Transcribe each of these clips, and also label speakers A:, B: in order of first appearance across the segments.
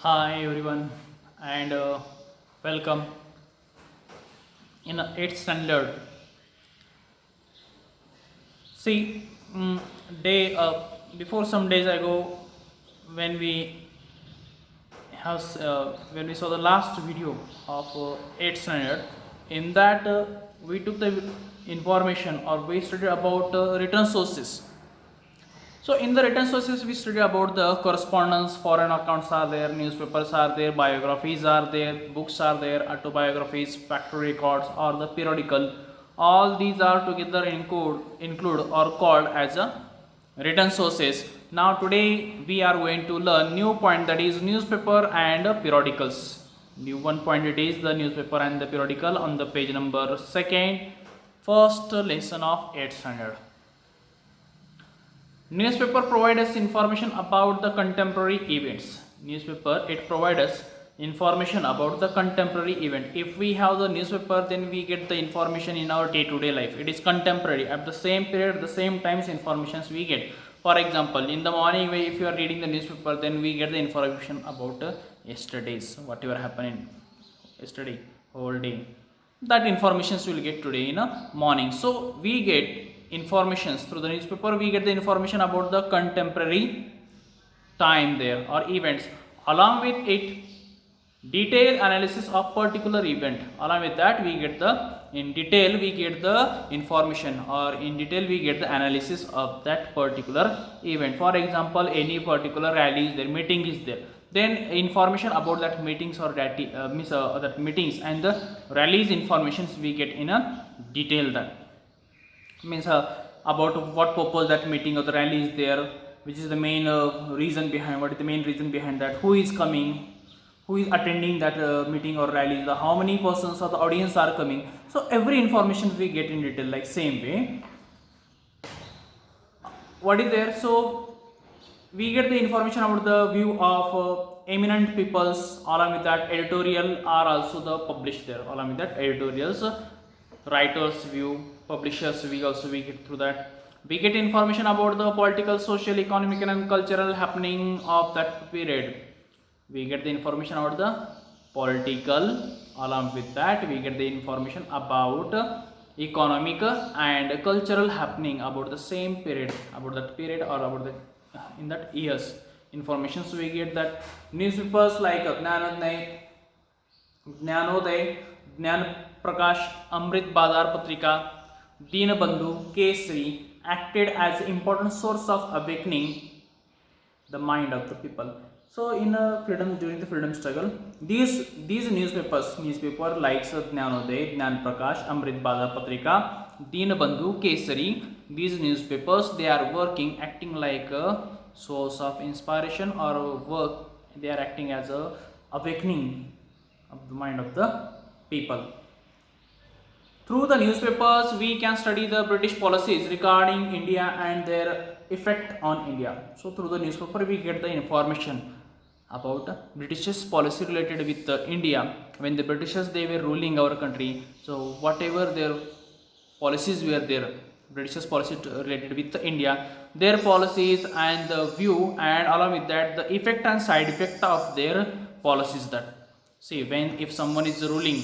A: Hi everyone and welcome in 8th standard. See, day before some days ago when when we saw the last video of 8th standard, in that we took the information or we studied about return sources. So in the written sources, we study about the correspondence, foreign accounts are there, newspapers are there, biographies are there, books are there, autobiographies, factory records, or the periodical. All these are together include or called as a written sources. Now today we are going to learn new point, that is newspaper and periodicals. New one point, it is the newspaper and the periodical on the page number second, first lesson of 8th standard. Newspaper provides us information about the contemporary events. Newspaper, it provides us information about the contemporary event. If we have the newspaper, then we get the information in our day-to-day life. It is contemporary. At the same period, the same times informations we get. For example, in the morning, if you are reading the newspaper, then we get the information about yesterday's, whatever happened yesterday, whole day. That informations we will get today in a morning. So we get informations through the newspaper. We get the information about the contemporary time there or events. Along with it, detailed analysis of particular event. Along with that, we get the in detail we get the information, or in detail we get the analysis of that particular event. For example, any particular rally is there, meeting is there, then information about that meetings or that meetings and the rallies informations we get in a detail. That means about what purpose that meeting or the rally is there, which is the main reason behind, what is the main reason behind that, who is coming, who is attending that meeting or rally, the how many persons or the audience are coming. So every information we get in detail. Like same way, what is there, so we get the information about the view of eminent peoples. Along with that, editorial are also the published there. Along with that, editorials, writers view, publishers we also we get through that. We get information about the political, social, economic and cultural happening of that period. We get the information about the political. Along with that, we get the information about economic and cultural happening about the same period, about that period or about the in that years information. So we get that newspapers like Gyanodaya, ज्ञान प्रकाश, अमृत बाजार पत्रिका, Deenbandhu, Kesari acted as an important source of awakening the mind of the people. So in freedom, during the freedom struggle, these newspaper like Jnanoday, Jnan Prakash, Amrit Bazar Patrika, Deenabandhu, Kesari, these newspapers, they are working, acting like a source of inspiration or work. They are acting as a awakening of the mind of the people. Through the newspapers, we can study the British policies regarding India and their effect on India. So through the newspaper, we get the information about British's policy related with India. When the Britishers, they were ruling our country, so whatever their policies were there, Britishers policy related with India, their policies and the view, and along with that, the effect and side effect of their policies. That see, when if someone is ruling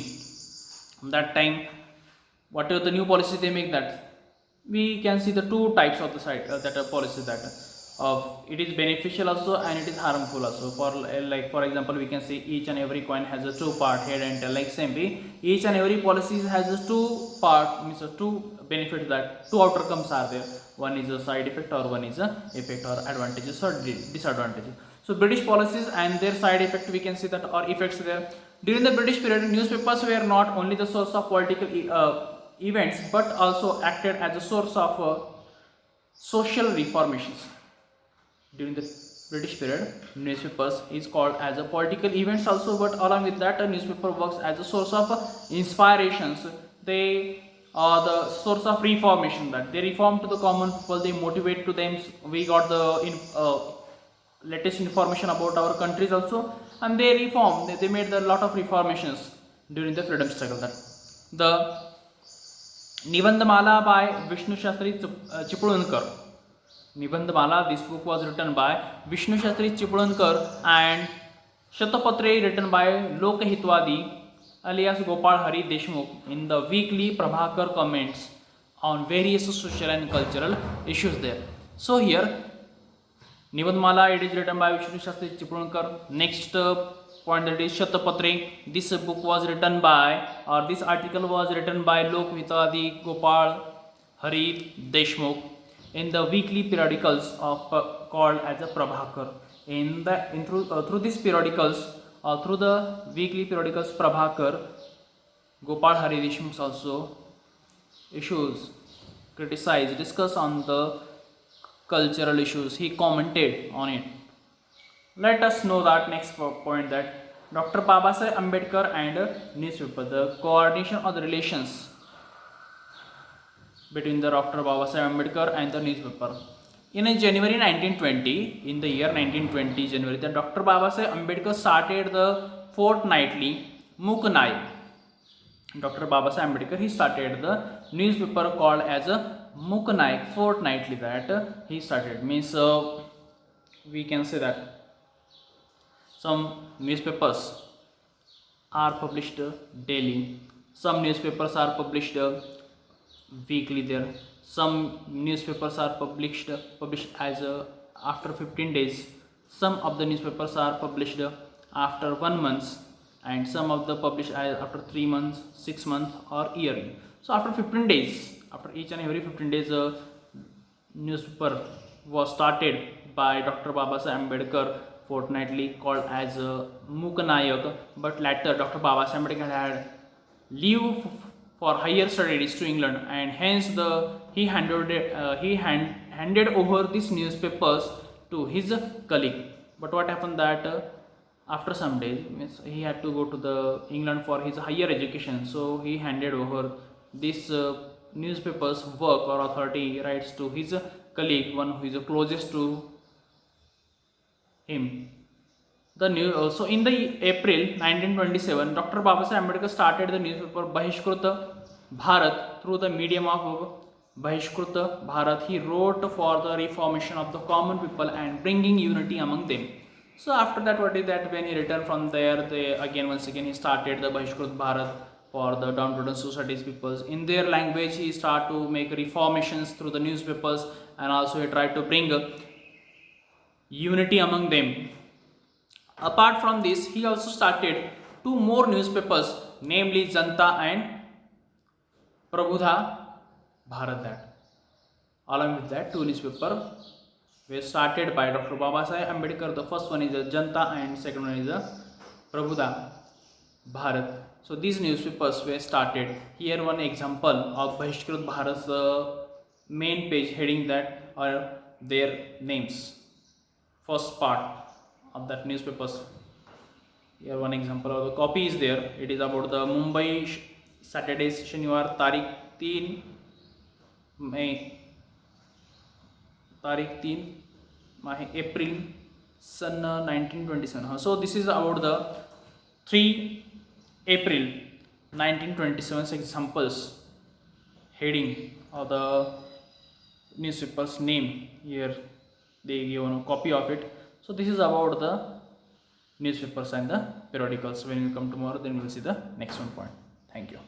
A: that time, whatever the new policy they make, that we can see the two types of the side that are policies, that of it is beneficial also and it is harmful also. For like for example, we can see each and every coin has a two part, head and tail. Like same way, each and every policy has a two part, means a two benefit, that two outcomes are there. One is a side effect or one is a effect or advantages or disadvantages. So British policies and their side effect, we can see that, or effects there. During the British period, newspapers were not only the source of political events but also acted as a source of social reformations. During the British period, newspapers is called as a political events also, but along with that, a newspaper works as a source of inspirations. They are the source of reformation, that they reform to the common people, they motivate to them. We got the latest information about our countries also, and they reform, they made a lot of reformations during the freedom struggle. That the Nibandhamala by Vishnu Shastri Chipulunkar. Nibandhamala, this book was written by Vishnu Shastri Chipulunkar and Shatapatre written by Lokahitwadi alias Gopal Hari Deshmukh in the weekly Prabhakar comments on various social and cultural issues there. So here Nibandmala, it is written by Vishnu Shastri Chipunkar. Next point, that is Shatapatre. This book was written by, or this article was written by Lokahitwadi Gopal Hari Deshmukh in the weekly periodicals of called as a Prabhakar. Through these periodicals, through the weekly periodicals Prabhakar, Gopal Hari Deshmukh also issues, criticize, discuss on the cultural issues. He commented on it. Let us know that next point, that Dr. Babasaheb Ambedkar and newspaper, the coordination of the relations between the Dr. Babasaheb Ambedkar and the newspaper. In January 1920, in the year 1920 January, the Dr. Babasaheb Ambedkar started the fortnightly Muknai. Dr. Babasaheb Ambedkar, he started the newspaper called as a Muknai, fortnightly, that he started. Means we can say that some newspapers are published daily, some newspapers are published weekly there, some newspapers are published as after 15 days, some of the newspapers are published after 1 month, and some of the published after 3 months, 6 months or yearly. So after 15 days, after each and every 15 days, a newspaper was started by Dr. Babasaheb Ambedkar, fortnightly, called as Mukanayak. But later Dr. Babasaheb Ambedkar had leave for higher studies to England, and hence he handed over these newspapers to his colleague. But what happened that after some days, means he had to go to the England for his higher education, so he handed over this newspaper's work or authority rights to his colleague, one who is closest to him. So in the April 1927, Dr. Babasaheb Ambedkar started the newspaper Bahishkruta Bharat through the medium of Bahishkruta Bharat. He wrote for the reformation of the common people and bringing unity among them. So after that, what is that, when he returned from there, once again he started the Bahishkrut Bharat for the downtrodden societies peoples. In their language, he started to make reformations through the newspapers, and also he tried to bring unity among them. Apart from this, he also started 2 more newspapers, namely Janta and Prabudha Bharat. That along with that, 2 newspapers were started by Dr. Babasaheb Ambedkar. The first one is Janta and second one is Prabudha Bharat. So these newspapers were started. Here one example of Bahishkrut Bharat's main page heading that are their names. First part of that newspapers. Here one example of the copy is there. It is about the Mumbai Saturday Shaniwar Tarikh 3 May Tarikh 3 April Sun 1927. So this is about the 3 April 1927 examples heading of the newspaper's name. Here they give a copy of it. So this is about the newspapers and the periodicals. When we come tomorrow, then we will see the next one point. Thank you.